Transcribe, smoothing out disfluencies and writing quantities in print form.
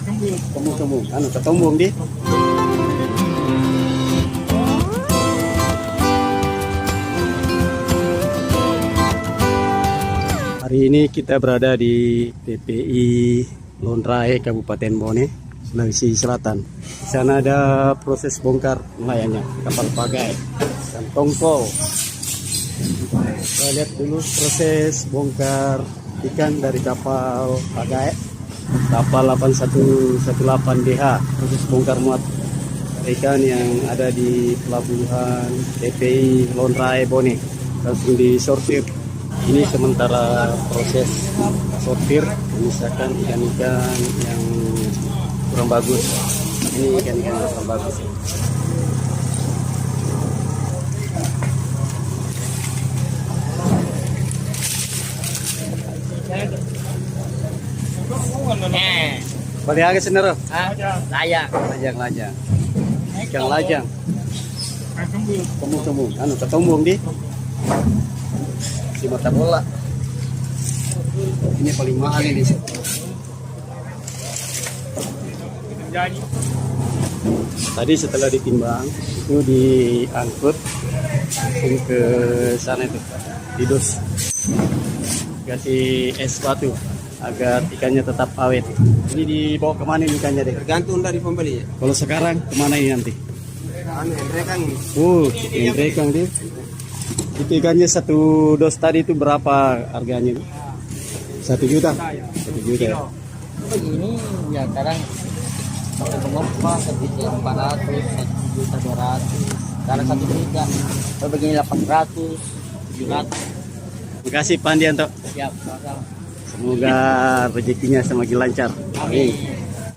Tembung-tembung, anu ketumbung di. Hari ini kita berada di TPI Lonrae, Kabupaten Bone, Sulawesi Selatan. Di sana ada proses bongkar nelayannya, kapal pagai dan tongkol. Kita lihat dulu proses bongkar ikan dari kapal pagai, kapal 8118DH, proses bongkar muat ikan yang ada di pelabuhan TPI Lonrae Bone, langsung disortir. Ini sementara proses sortir, misalkan ikan-ikan yang kurang bagus. Ini ikan-ikan yang kurang bagus. Balik lagi sendiri. Layang. Lajang. Ikan lajang. Tembung-tembung, anu ketumbung di. Di mata bola. Ini paling mahal ini. Tadi setelah ditimbang itu diangkut langsung ke sana itu, didos, kasih es batu agar ikannya tetap awet. Ini dibawa kemana ini ikannya deh? Tergantung dari pembeli ya. Kalau sekarang kemana ini nanti? Endrekan ini. Endrekang dia. Itu ikannya satu dos tadi itu berapa harganya? 1 juta. 1 juta ya. Begini ya kadang pakai pengopah segitu 400, 1 juta 200, kadang 1 juta. Kalau begini 800, 700. Terima kasih Pak Andianto. Siap, sama-sama. Semoga rezekinya semakin lancar. Amin.